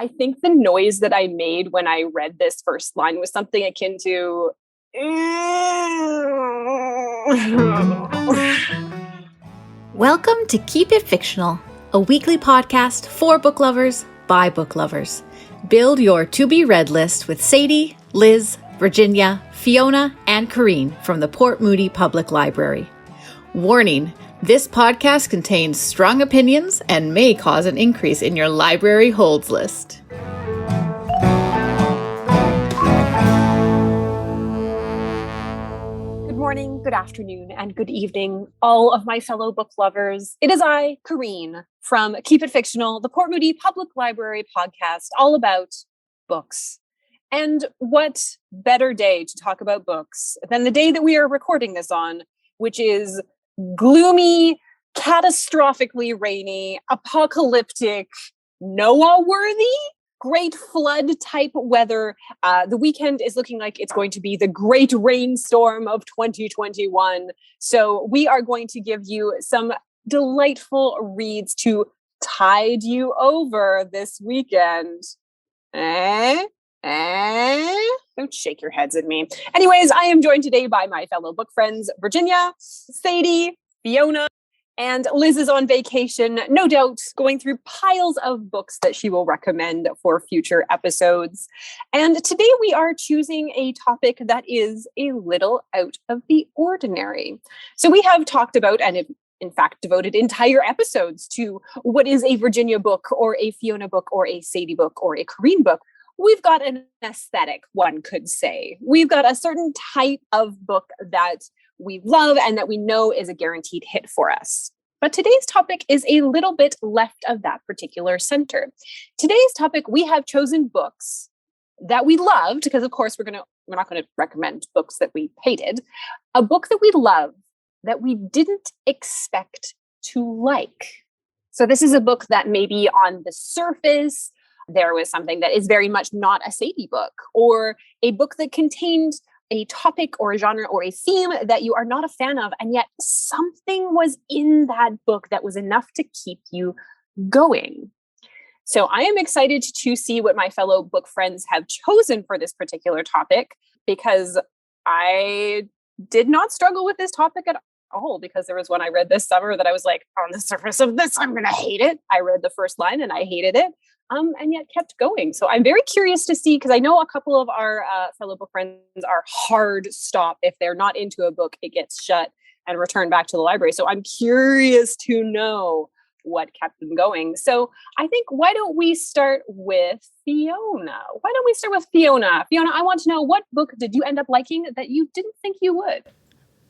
I think the noise that I made when I read this first line was something akin to. Welcome to Keep It Fictional, a weekly podcast for book lovers by book lovers. Build your to-be-read list with Sadie, Liz, Virginia, Fiona, and Corene from the Port Moody Public Library. Warning, this podcast contains strong opinions and may cause an increase in your library holds list. Good morning, good afternoon, and good evening, all of my fellow book lovers. It is I, Corene, from Keep It Fictional, the Port Moody Public Library podcast, all about books. And what better day to talk about books than the day that we are recording this on, which is gloomy, catastrophically rainy, apocalyptic, Noah-worthy, great flood type weather. The weekend is looking like it's going to be the great rainstorm of 2021. So we are going to give you some delightful reads to tide you over this weekend. Don't shake your heads at me. Anyways, I am joined today by my fellow book friends, Virginia, Sadie, Fiona, and Liz is on vacation, no doubt going through piles of books that she will recommend for future episodes. And today we are choosing a topic that is a little out of the ordinary. So we have talked about, and in fact devoted entire episodes to, what is a Virginia book or a Fiona book or a Sadie book or a Corene book. We've got an aesthetic, one could say. We've got a certain type of book that we love and that we know is a guaranteed hit for us. But today's topic is a little bit left of that particular center. Today's topic, we have chosen books that we loved, because of course we're not going to recommend books that we hated. A book that we love that we didn't expect to like. So this is a book that maybe on the surface there was something that is very much not a Sadie book, or a book that contained a topic or a genre or a theme that you are not a fan of, and yet something was in that book that was enough to keep you going. So I am excited to see what my fellow book friends have chosen for this particular topic, because I did not struggle with this topic at all, because there was one I read this summer that I was like, on the surface of this, I'm going to hate it. I read the first line and I hated it. And yet kept going. So I'm very curious to see, because I know a couple of our fellow book friends are hard stop. If they're not into a book, it gets shut and returned back to the library. So I'm curious to know what kept them going. So I think, why don't we start with Fiona? Fiona, I want to know, what book did you end up liking that you didn't think you would?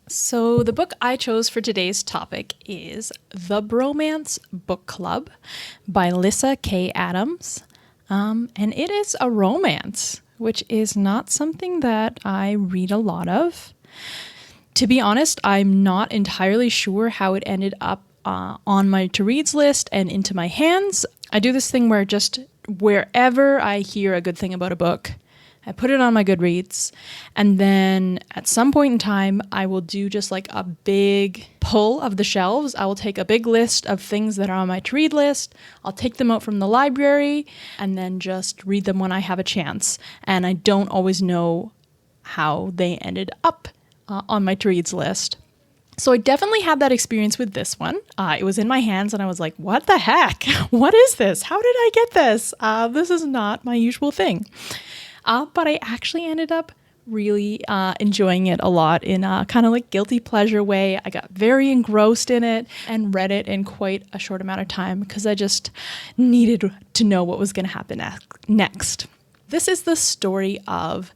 So the book I chose for today's topic is The Bromance Book Club by Lyssa Kay Adams. And it is a romance, which is not something that I read a lot of. To be honest, I'm not entirely sure how it ended up on my to-reads list and into my hands. I do this thing where just wherever I hear a good thing about a book, I put it on my Goodreads, and then at some point in time, I will do just like a big pull of the shelves. I will take a big list of things that are on my to-read list. I'll take them out from the library and then just read them when I have a chance. And I don't always know how they ended up on my to-reads list. So I definitely had that experience with this one. It was in my hands and I was like, what the heck? What is this? How did I get this? This is not my usual thing. But I actually ended up really enjoying it a lot in a kind of like guilty pleasure way. I got very engrossed in it and read it in quite a short amount of time because I just needed to know what was going to happen next. This is the story of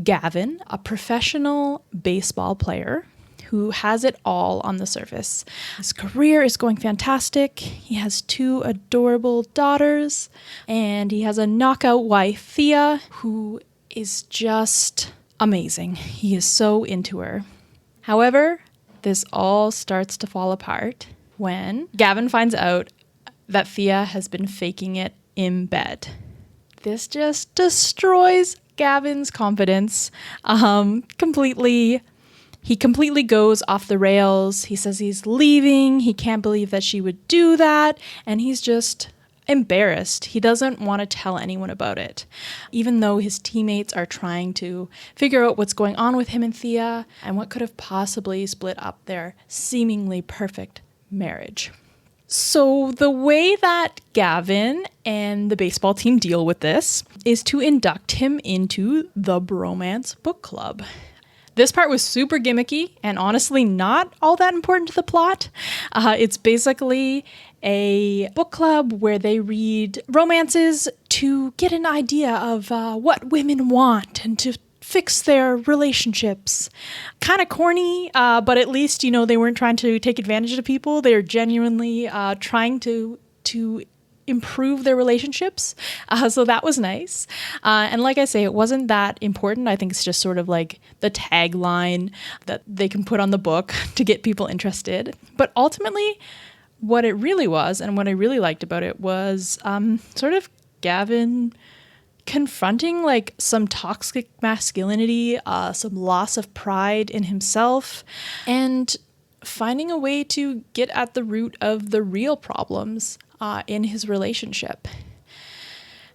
Gavin, a professional baseball player who has it all on the surface. His career is going fantastic. He has 2 adorable daughters, and he has a knockout wife, Thea, who is just amazing. He is so into her. However, this all starts to fall apart when Gavin finds out that Thea has been faking it in bed. This just destroys Gavin's confidence completely. He completely goes off the rails. He says he's leaving. He can't believe that she would do that. And he's just embarrassed. He doesn't want to tell anyone about it, even though his teammates are trying to figure out what's going on with him and Thea and what could have possibly split up their seemingly perfect marriage. So the way that Gavin and the baseball team deal with this is to induct him into the Bromance Book Club. This part was super gimmicky and honestly not all that important to the plot. It's basically a book club where they read romances to get an idea of what women want and to fix their relationships. Kind of corny, but at least, they weren't trying to take advantage of people. They're genuinely trying to improve their relationships. So that was nice. And like I say, it wasn't that important. I think it's just sort of like the tagline that they can put on the book to get people interested. But ultimately, what it really was, and what I really liked about it, was sort of Gavin confronting like some toxic masculinity, some loss of pride in himself, and finding a way to get at the root of the real problems in his relationship.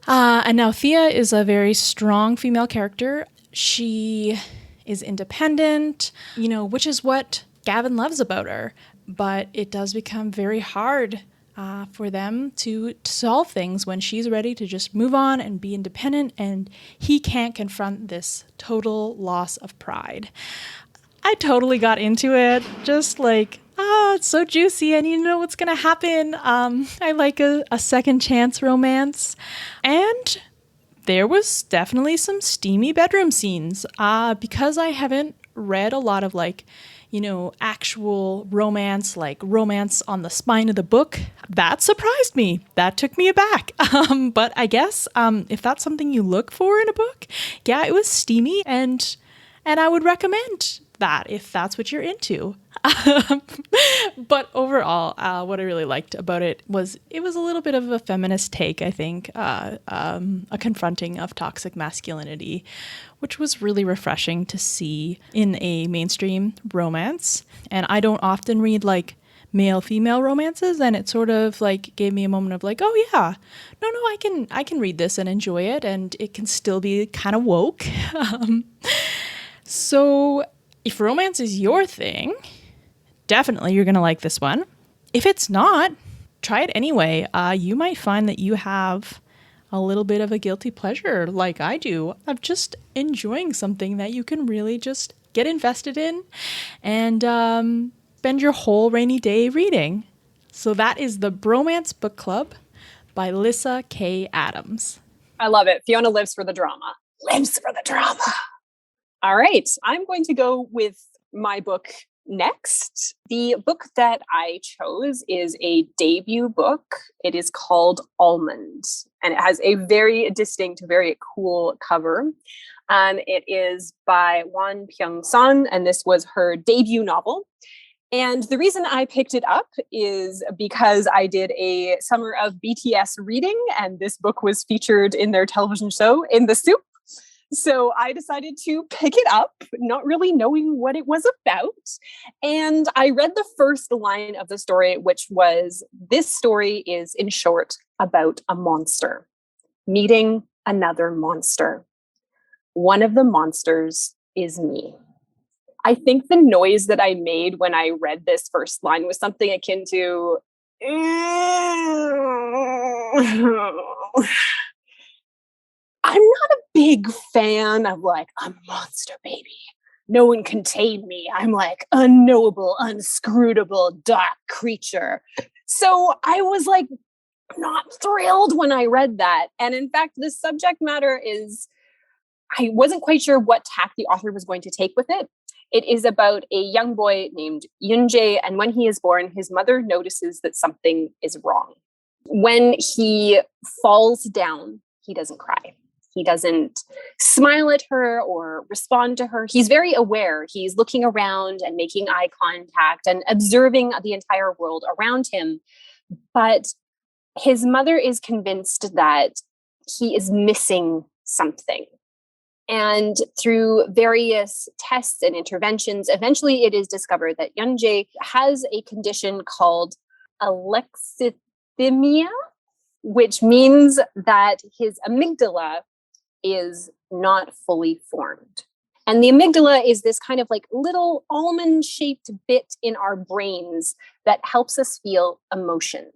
And now Thea is a very strong female character. She is independent, which is what Gavin loves about her. But it does become very hard for them to solve things when she's ready to just move on and be independent, and he can't confront this total loss of pride. I totally got into it, just like, it's so juicy. I need to know what's going to happen. I like a second chance romance. And there was definitely some steamy bedroom scenes because I haven't read a lot of actual romance, like romance on the spine of the book. That surprised me. That took me aback. But I guess if that's something you look for in a book, yeah, it was steamy, and I would recommend that if that's what you're into. But overall, what I really liked about it was a little bit of a feminist take, I think, a confronting of toxic masculinity, which was really refreshing to see in a mainstream romance. And I don't often read like male-female romances, and it sort of like gave me a moment of like, oh yeah, no, I can read this and enjoy it, and it can still be kind of woke. So if romance is your thing, definitely you're going to like this one. If it's not, try it anyway. You might find that you have a little bit of a guilty pleasure, like I do, of just enjoying something that you can really just get invested in and spend your whole rainy day reading. So that is the Bromance Book Club by Lyssa Kay Adams. I love it. Fiona lives for the drama. Lives for the drama. All right. I'm going to go with my book next. The book that I chose is a debut book. It is called Almond, and it has a very distinct, very cool cover. It is by Won-Pyung, and this was her debut novel. And the reason I picked it up is because I did a summer of BTS reading, and this book was featured in their television show, In the Soup. So I decided to pick it up, not really knowing what it was about. And I read the first line of the story, which was, this story is, in short, about a monster meeting another monster. One of the monsters is me. I think the noise that I made when I read this first line was something akin to... I'm not a big fan of like a monster baby. No one can tame me. I'm like unknowable, unscrutable, dark creature. So I was like not thrilled when I read that. And in fact, the subject matter is, I wasn't quite sure what tack the author was going to take with it. It is about a young boy named Yoonjae, and when he is born, his mother notices that something is wrong. When he falls down, he doesn't cry. He doesn't smile at her or respond to her. He's very aware. He's looking around and making eye contact and observing the entire world around him. But his mother is convinced that he is missing something. And through various tests and interventions, eventually it is discovered that Yoonjae has a condition called alexithymia. which means that his amygdala is not fully formed. And the amygdala is this kind of like little almond-shaped bit in our brains that helps us feel emotion.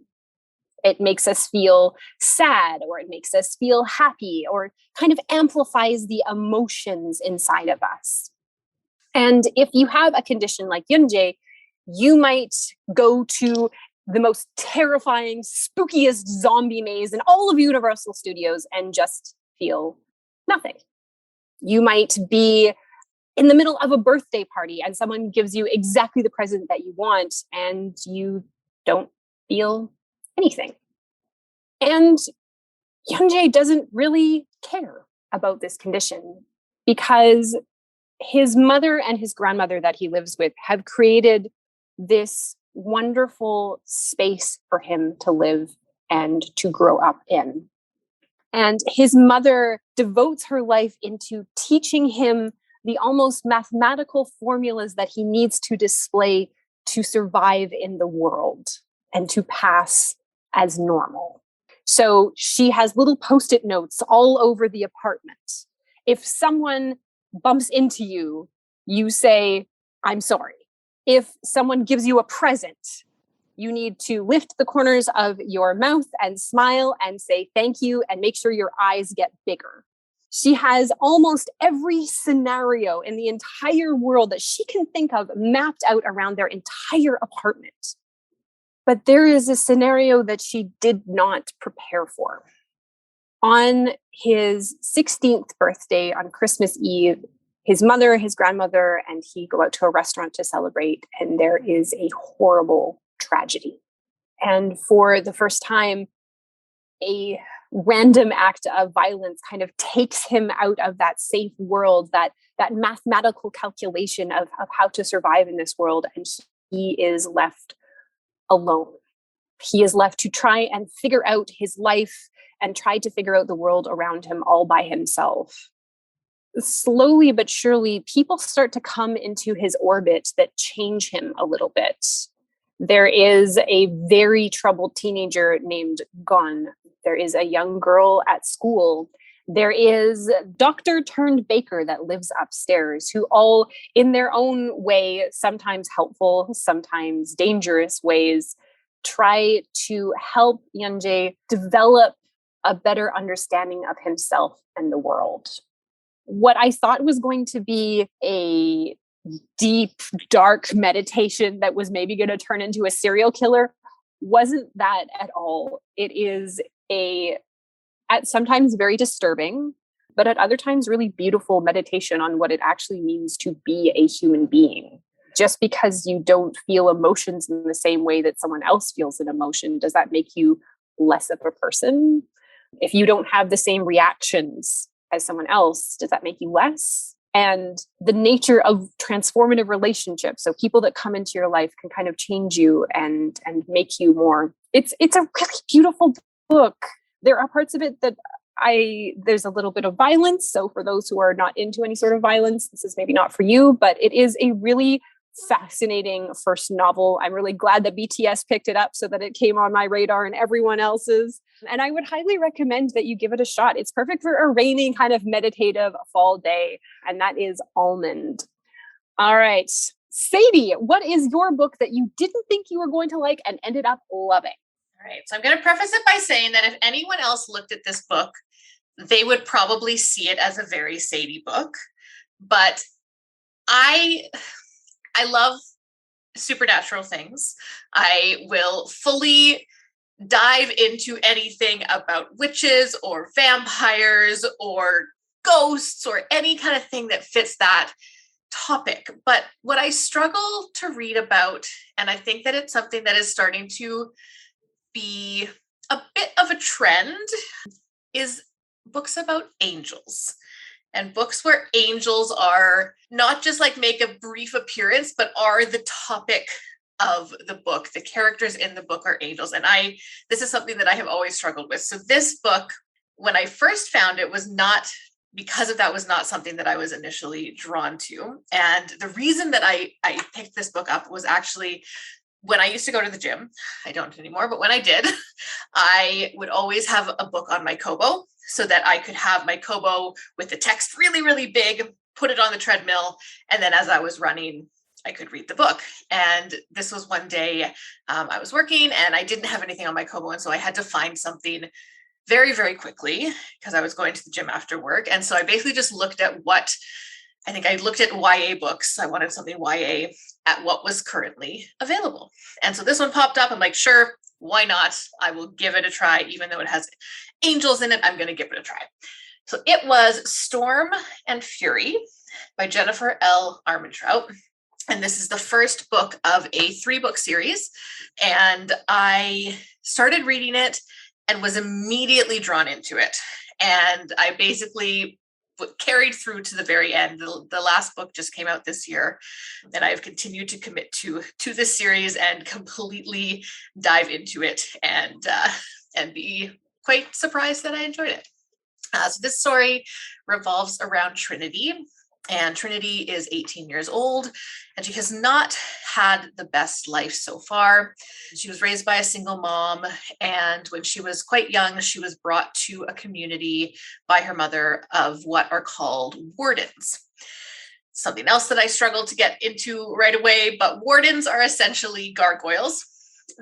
It makes us feel sad, or it makes us feel happy, or kind of amplifies the emotions inside of us. And if you have a condition like Yunjae, you might go to the most terrifying, spookiest zombie maze in all of Universal Studios and just feel nothing. You might be in the middle of a birthday party and someone gives you exactly the present that you want and you don't feel anything. And Yunjae doesn't really care about this condition because his mother and his grandmother that he lives with have created this wonderful space for him to live and to grow up in. And his mother devotes her life into teaching him the almost mathematical formulas that he needs to display to survive in the world and to pass as normal. So she has little Post-it notes all over the apartment. If someone bumps into you, you say, "I'm sorry." If someone gives you a present, you need to lift the corners of your mouth and smile and say thank you and make sure your eyes get bigger. She has almost every scenario in the entire world that she can think of mapped out around their entire apartment. But there is a scenario that she did not prepare for. On his 16th birthday, on Christmas Eve, his mother, his grandmother, and he go out to a restaurant to celebrate, and there is a horrible tragedy. And for the first time, a random act of violence kind of takes him out of that safe world, that mathematical calculation of how to survive in this world, and he is left alone. He is left to try and figure out his life and try to figure out the world around him all by himself. Slowly but surely, people start to come into his orbit that change him a little bit. There is a very troubled teenager named Gon. There is a young girl at school. There is doctor turned baker that lives upstairs, who all in their own way, sometimes helpful, sometimes dangerous ways, try to help Yunjae develop a better understanding of himself and the world. What I thought was going to be a deep, dark meditation that was maybe going to turn into a serial killer wasn't that at all. It is at sometimes very disturbing, but at other times really beautiful meditation on what it actually means to be a human being. Just because you don't feel emotions in the same way that someone else feels an emotion, does that make you less of a person? If you don't have the same reactions as someone else, does that make you less? And the nature of transformative relationships, so people that come into your life can kind of change you and make you more. It's a really beautiful book. There are parts of it that there's a little bit of violence. So for those who are not into any sort of violence, this is maybe not for you, but it is a really fascinating first novel. I'm really glad that BTS picked it up so that it came on my radar and everyone else's. And I would highly recommend that you give it a shot. It's perfect for a rainy kind of meditative fall day. And that is Almond. All right. Sadie, what is your book that you didn't think you were going to like and ended up loving? All right. So I'm going to preface it by saying that if anyone else looked at this book, they would probably see it as a very Sadie book. But I love supernatural things. I will fully dive into anything about witches or vampires or ghosts or any kind of thing that fits that topic. But what I struggle to read about, and I think that it's something that is starting to be a bit of a trend, is books about angels. And books where angels are not just like make a brief appearance, but are the topic of the book. The characters in the book are angels. And this is something that I have always struggled with. So this book, when I first found it, was not something that I was initially drawn to. And the reason that I picked this book up was actually when I used to go to the gym, I don't anymore, but when I did, I would always have a book on my Kobo so that I could have my Kobo with the text really, really big, put it on the treadmill. And then as I was running, I could read the book. And this was one day I was working and I didn't have anything on my Kobo. And so I had to find something very, very quickly because I was going to the gym after work. And so I basically just looked at I looked at YA books. I wanted something YA at what was currently available. And so this one popped up. I'm like, sure, why not? I will give it a try. Even though it has angels in it, I'm going to give it a try. So it was Storm and Fury by Jennifer L. Armentrout. And this is the first book of a 3-book series. And I started reading it and was immediately drawn into it. And I basically carried through to the very end. The last book just came out this year, and I've continued to commit to this series and completely dive into it and be quite surprised that I enjoyed it. So this story revolves around Trinity, and Trinity is 18 years old, and she has not had the best life so far. She was raised by a single mom, and when she was quite young, she was brought to a community by her mother of what are called wardens. Something else that I struggled to get into right away, but wardens are essentially gargoyles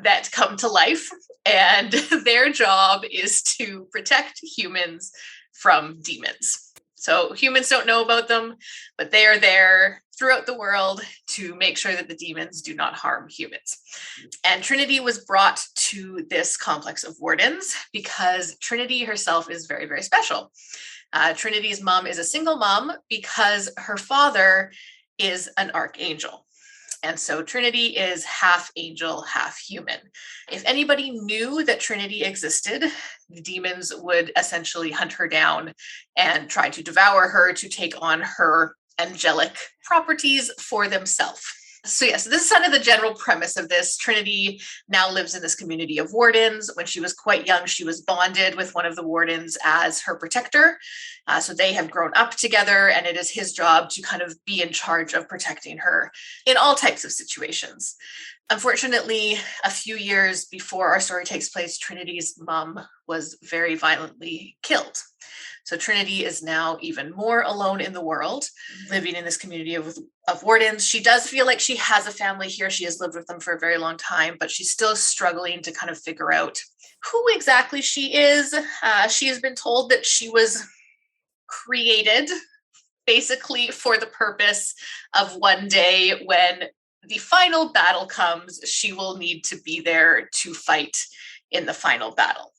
that come to life, and their job is to protect humans from demons. So humans don't know about them, but they are there throughout the world to make sure that the demons do not harm humans. And Trinity was brought to this complex of wardens because Trinity herself is very, very special. Trinity's mom is a single mom because her father is an archangel. And so Trinity is half angel, half human. If anybody knew that Trinity existed, the demons would essentially hunt her down and try to devour her to take on her angelic properties for themselves. So yes, this is kind of the general premise of this. Trinity now lives in this community of wardens. When she was quite young, she was bonded with one of the wardens as her protector. So they have grown up together, and it is his job to kind of be in charge of protecting her in all types of situations. Unfortunately, a few years before our story takes place, Trinity's mom was very violently killed. So Trinity is now even more alone in the world, living in this community of wardens. She does feel like she has a family here. She has lived with them for a very long time, but she's still struggling to kind of figure out who exactly she is. She has been told that she was created basically for the purpose of one day when the final battle comes, she will need to be there to fight in the final battle.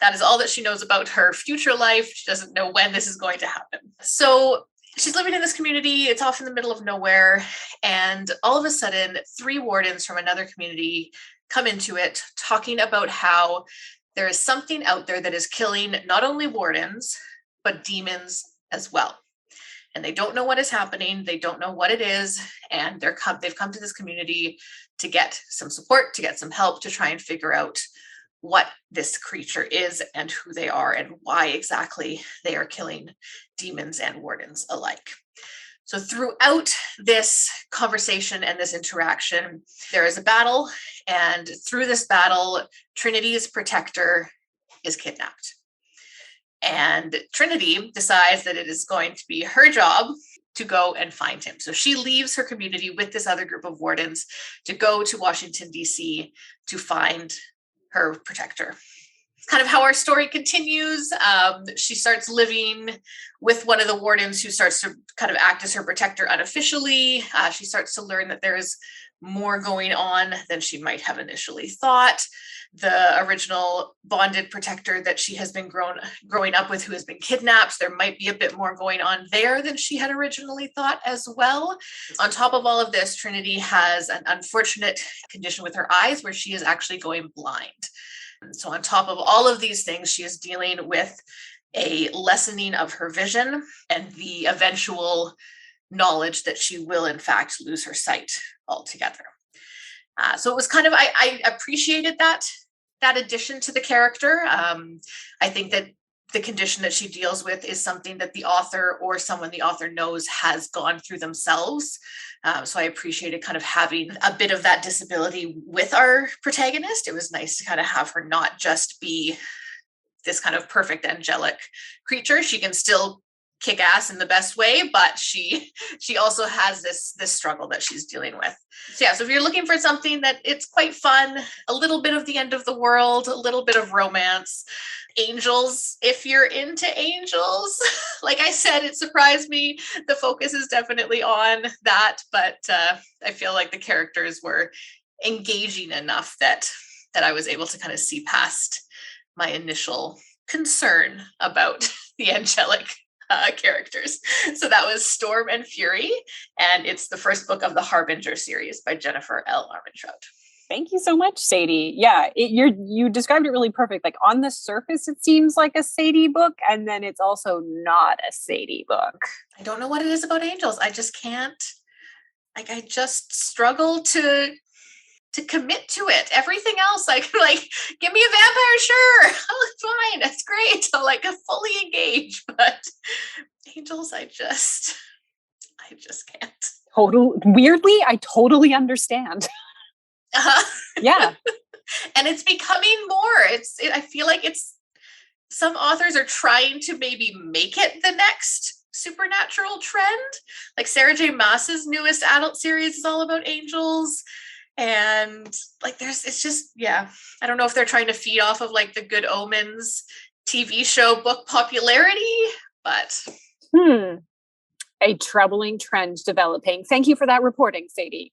That is all that she knows about her future life. She doesn't know when this is going to happen. So she's living in this community. It's off in the middle of nowhere. And all of a sudden, 3 wardens from another community come into it, talking about how there is something out there that is killing not only wardens, but demons as well. And they don't know what is happening. They don't know what it is. And they've come to this community to get some support, to get some help, to try and figure out what this creature is and who they are and why exactly they are killing demons and wardens alike. So throughout this conversation and this interaction, there is a battle. And through this battle, Trinity's protector is kidnapped. And Trinity decides that it is going to be her job to go and find him. So she leaves her community with this other group of wardens to go to Washington, D.C. to find her protector. It's kind of how our story continues. She starts living with one of the wardens who starts to kind of act as her protector unofficially. She starts to learn that there is more going on than she might have initially thought. The original bonded protector that she has been growing up with, who has been kidnapped, there might be a bit more going on there than she had originally thought as well. On top of all of this, Trinity has an unfortunate condition with her eyes where she is actually going blind. So on top of all of these things, she is dealing with a lessening of her vision and the eventual knowledge that she will in fact lose her sight altogether. So it was kind of, I appreciated that addition to the character. I think that the condition that she deals with is something that the author or someone the author knows has gone through themselves. So I appreciated kind of having a bit of that disability with our protagonist. It was nice to kind of have her not just be this kind of perfect angelic creature. She can still kick ass in the best way, but she also has this struggle that she's dealing with. So yeah, so if you're looking for something that it's quite fun, a little bit of the end of the world, a little bit of romance, angels, if you're into angels, like I said, it surprised me. The focus is definitely on that, but I feel like the characters were engaging enough that I was able to kind of see past my initial concern about the angelic characters. So that was Storm and Fury, and it's the first book of the Harbinger series by Jennifer L. Armentrout. Thank you so much, Sadie. Yeah, you described it really perfect. Like on the surface, it seems like a Sadie book, and then it's also not a Sadie book. I don't know what it is about angels. I just can't. Like, I just struggle to commit to it. Everything else, like give me a vampire, sure, oh, it's fine, that's great. I'll like fully engage, but angels, I just can't. Weirdly, I totally understand. Yeah. And it's becoming more. I feel like some authors are trying to maybe make it the next supernatural trend. Like Sarah J. Maas's newest adult series is all about angels. And like it's just, yeah, I don't know if they're trying to feed off of like the Good Omens TV show book popularity, but a troubling trend developing. Thank you for that reporting, Sadie.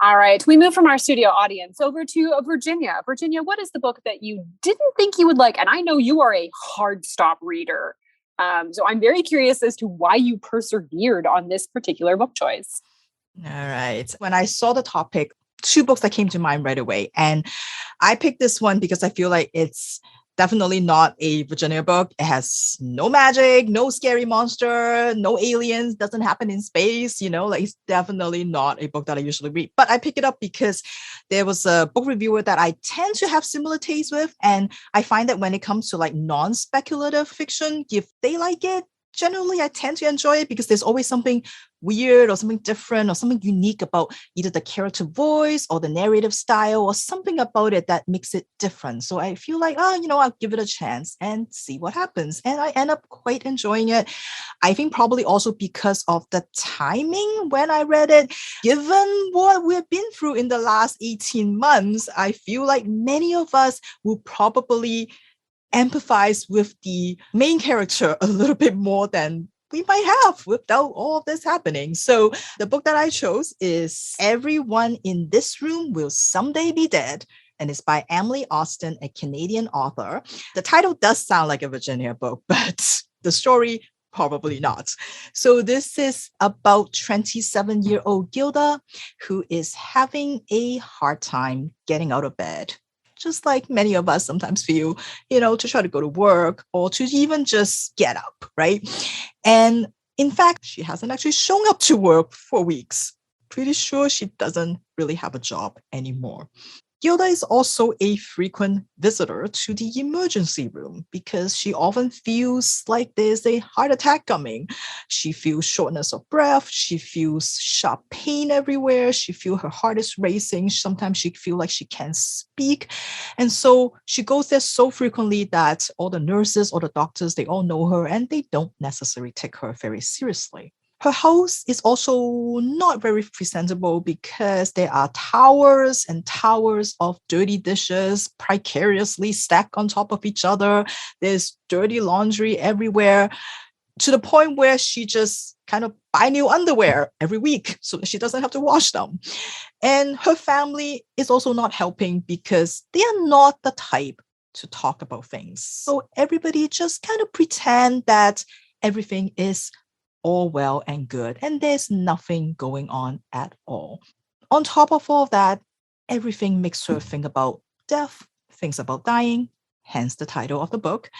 All right, we move from our studio audience over to Virginia. Virginia, what is the book that you didn't think you would like? And I know you are a hard stop reader, so I'm very curious as to why you persevered on this particular book choice. All right, when I saw the topic, 2 books that came to mind right away. And I picked this one because I feel like it's definitely not a Virginia book. It has no magic, no scary monster, no aliens, doesn't happen in space, like it's definitely not a book that I usually read. But I pick it up because there was a book reviewer that I tend to have similar tastes with. And I find that when it comes to like non-speculative fiction, if they like it, generally I tend to enjoy it because there's always something weird or something different or something unique about either the character voice or the narrative style or something about it that makes it different. So I feel like, I'll give it a chance and see what happens. And I end up quite enjoying it. I think probably also because of the timing when I read it. Given what we've been through in the last 18 months, I feel like many of us will probably empathize with the main character a little bit more than we might have without all of this happening. So the book that I chose is Everyone in This Room Will Someday Be Dead, and it's by Emily Austin, a Canadian author. The title does sound like a Virginia book, but the story, probably not. So this is about 27-year-old Gilda, who is having a hard time getting out of bed. Just like many of us sometimes feel, to try to go to work or to even just get up, right? And in fact, she hasn't actually shown up to work for weeks. Pretty sure she doesn't really have a job anymore. Gilda is also a frequent visitor to the emergency room because she often feels like there's a heart attack coming. She feels shortness of breath. She feels sharp pain everywhere. She feels her heart is racing. Sometimes she feels like she can't speak. And so she goes there so frequently that all the nurses or the doctors, they all know her and they don't necessarily take her very seriously. Her house is also not very presentable because there are towers and towers of dirty dishes precariously stacked on top of each other. There's dirty laundry everywhere, to the point where she just kind of buy new underwear every week so that she doesn't have to wash them. And her family is also not helping because they are not the type to talk about things. So everybody just kind of pretend that everything is all well and good, and there's nothing going on at all. On top of all that, everything makes her think about death, thinks about dying, hence the title of the book.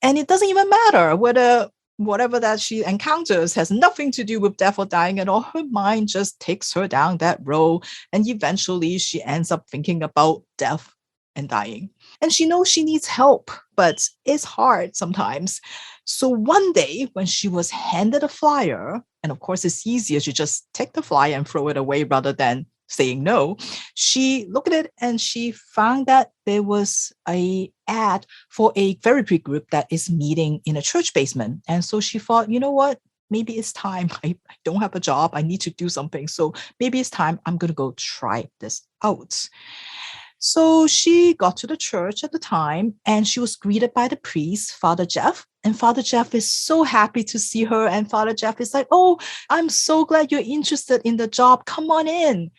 And it doesn't even matter whether whatever that she encounters has nothing to do with death or dying at all. Her mind just takes her down that road, and eventually she ends up thinking about death and dying. And she knows she needs help. but it's hard sometimes. So one day when she was handed a flyer, and of course it's easier to just take the flyer and throw it away rather than saying no, she looked at it and she found that there was a ad for a therapy group that is meeting in a church basement. And so she thought, you know what? Maybe it's time. I don't have a job. I need to do something. So maybe it's time. I'm going to go try this out. So she got to the church at the time and she was greeted by the priest, Father Jeff. And Father Jeff is so happy to see her. And Father Jeff is like, oh, I'm so glad you're interested in the job. Come on in.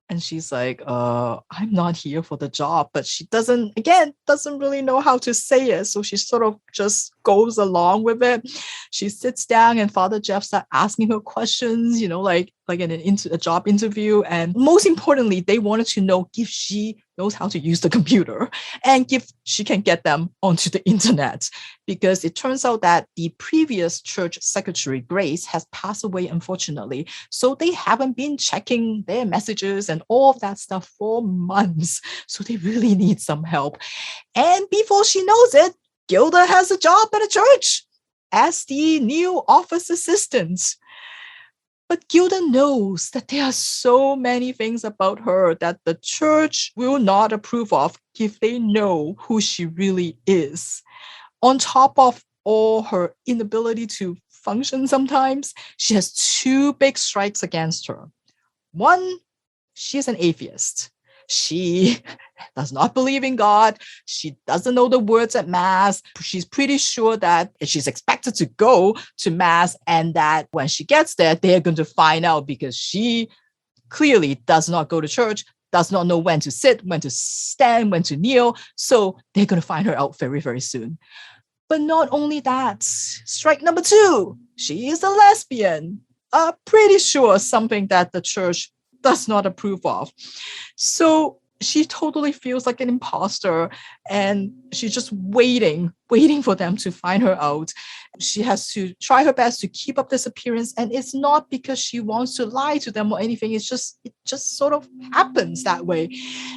And she's like, I'm not here for the job. But she doesn't really know how to say it. So she sort of just goes along with it. She sits down and Father Jeff starts asking her questions, like in a job interview. And most importantly, they wanted to know if she knows how to use the computer and if she can get them onto the internet. Because it turns out that the previous church secretary, Grace, has passed away, unfortunately. So they haven't been checking their messages and all of that stuff for months. So they really need some help. And before she knows it, Gilda has a job at a church as the new office assistant. But Gilda knows that there are so many things about her that the church will not approve of if they know who she really is. On top of all her inability to function sometimes, she has two big strikes against her. One, she is an atheist. She does not believe in God. She doesn't know the words at Mass. She's pretty sure that she's expected to go to Mass and that when she gets there, they're going to find out because she clearly does not go to church, does not know when to sit, when to stand, when to kneel. So they're going to find her out very, very soon. But not only that, strike number two, she is a lesbian. Pretty sure something that the church does not approve of. So she totally feels like an imposter and she's just waiting for them to find her out. She has to try her best to keep up this appearance. And it's not because she wants to lie to them or anything. It just sort of happens that way.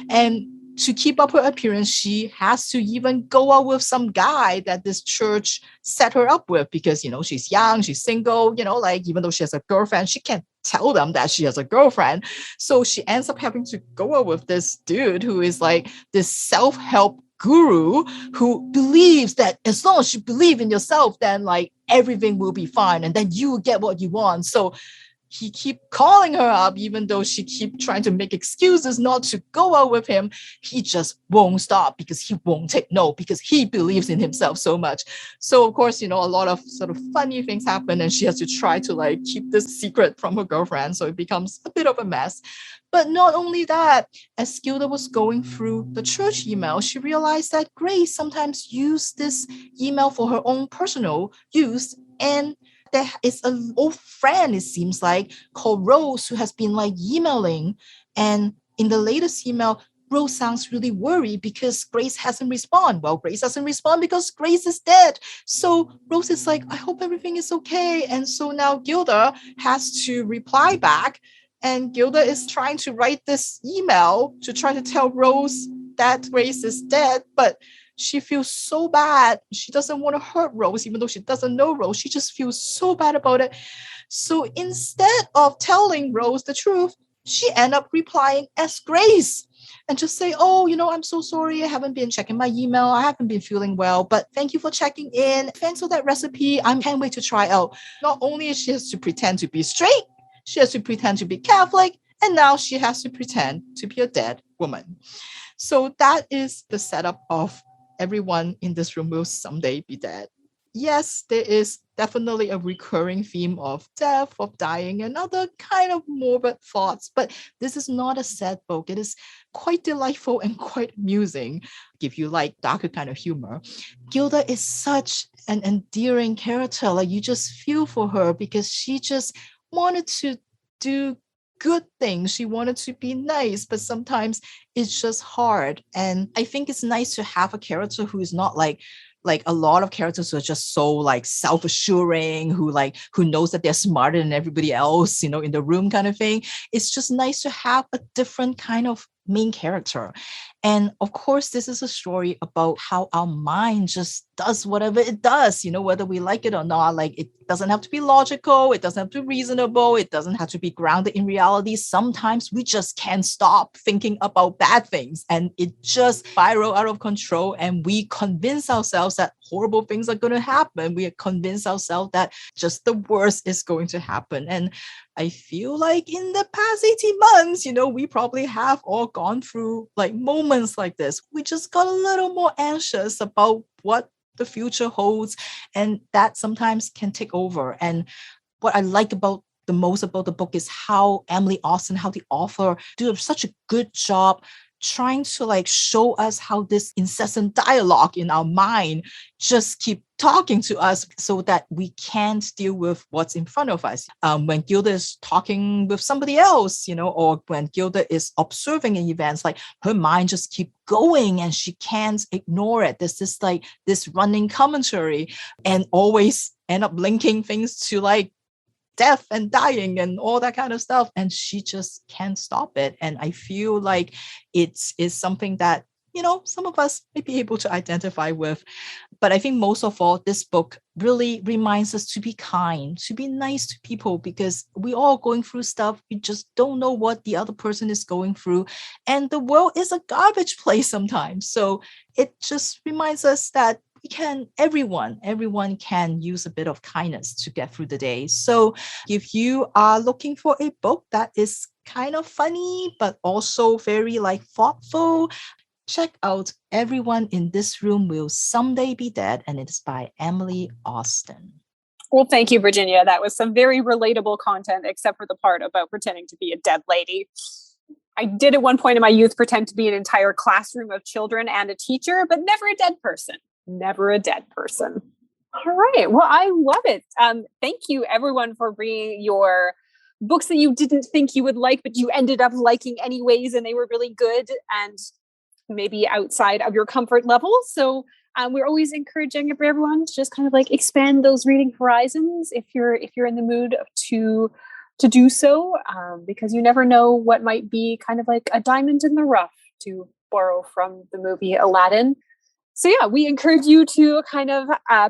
And to keep up her appearance, she has to even go out with some guy that this church set her up with because, she's young, she's single, even though she has a girlfriend, she can't tell them that she has a girlfriend. So she ends up having to go out with this dude who is like this self-help guru who believes that as long as you believe in yourself, then like everything will be fine and then you will get what you want. So he keep calling her up, even though she keep trying to make excuses not to go out with him. He just won't stop because he won't take no, because he believes in himself so much. So of course, a lot of sort of funny things happen and she has to try to like keep this secret from her girlfriend. So it becomes a bit of a mess. But not only that, as Gilda was going through the church email, she realized that Grace sometimes used this email for her own personal use. And there is an old friend, it seems like, called Rose, who has been like emailing. And in the latest email, Rose sounds really worried because Grace hasn't responded. Well, Grace doesn't respond because Grace is dead. So Rose is like, I hope everything is okay. And so now Gilda has to reply back. And Gilda is trying to write this email to try to tell Rose that Grace is dead. But she feels so bad. She doesn't want to hurt Rose, even though she doesn't know Rose. She just feels so bad about it. So instead of telling Rose the truth, she ended up replying as Grace and just say, oh, I'm so sorry. I haven't been checking my email. I haven't been feeling well, but thank you for checking in. Thanks for that recipe. I can't wait to try out. Not only she has to pretend to be straight, she has to pretend to be Catholic, and now she has to pretend to be a dead woman. So that is the setup of everyone in this room will someday be dead. Yes, there is definitely a recurring theme of death, of dying, and other kind of morbid thoughts. But this is not a sad book. It is quite delightful and quite amusing if you like darker kind of humor. Gilda is such an endearing character. Like you just feel for her because she just wanted to do good things. She wanted to be nice, but sometimes it's just hard. And I think it's nice to have a character who is not like a lot of characters who are just so like self-assuring, who knows that they're smarter than everybody else, in the room kind of thing. It's just nice to have a different kind of main character. And of course, this is a story about how our mind just does whatever it does, whether we like it or not. Like, it doesn't have to be logical. It doesn't have to be reasonable. It doesn't have to be grounded in reality. Sometimes we just can't stop thinking about bad things and it just spiral out of control. And we convince ourselves that horrible things are going to happen. We convince ourselves that just the worst is going to happen. And I feel like in the past 18 months, we probably have all gone through like moments like this. We just got a little more anxious about what the future holds, and that sometimes can take over. And what I like the most about the book is how Emily Austen, how the author, do such a good job trying to like show us how this incessant dialogue in our mind just keep talking to us so that we can't deal with what's in front of us. When Gilda is talking with somebody else, or when Gilda is observing an event, like her mind just keep going and she can't ignore it. There's this running commentary and always end up linking things to like death and dying and all that kind of stuff. And she just can't stop it. And I feel like it is something that, some of us may be able to identify with. But I think most of all, this book really reminds us to be kind, to be nice to people, because we all going through stuff. We just don't know what the other person is going through. And the world is a garbage place sometimes. So it just reminds us that everyone can use a bit of kindness to get through the day. So if you are looking for a book that is kind of funny, but also very like thoughtful, check out Everyone in This Room Will Someday Be Dead, and it's by Emily Austen. Well, thank you, Virginia. That was some very relatable content, except for the part about pretending to be a dead lady. I did at one point in my youth pretend to be an entire classroom of children and a teacher, but never a dead person. Never a dead person. All right. Well, I love it. Thank you, everyone, for bringing your books that you didn't think you would like, but you ended up liking anyways, and they were really good and maybe outside of your comfort level. So we're always encouraging everyone to just kind of like expand those reading horizons if you're in the mood to do so, because you never know what might be kind of like a diamond in the rough, to borrow from the movie Aladdin. So yeah, we encourage you to kind of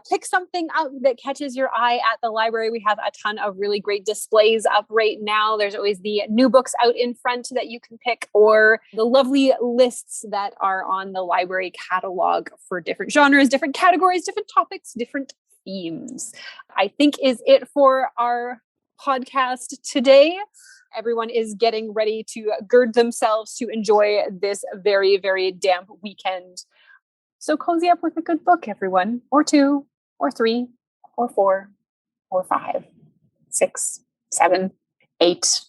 pick something out that catches your eye at the library. We have a ton of really great displays up right now. There's always the new books out in front that you can pick, or the lovely lists that are on the library catalog for different genres, different categories, different topics, different themes. I think is it for our podcast today. Everyone is getting ready to gird themselves to enjoy this very, very damp weekend. So cozy up with a good book, everyone, or 2, or 3, or 4, or 5, 6, 7, 8,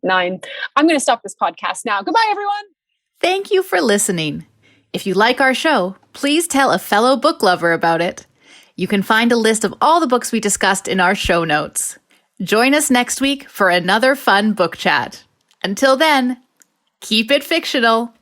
9. I'm going to stop this podcast now. Goodbye, everyone. Thank you for listening. If you like our show, please tell a fellow book lover about it. You can find a list of all the books we discussed in our show notes. Join us next week for another fun book chat. Until then, keep it fictional.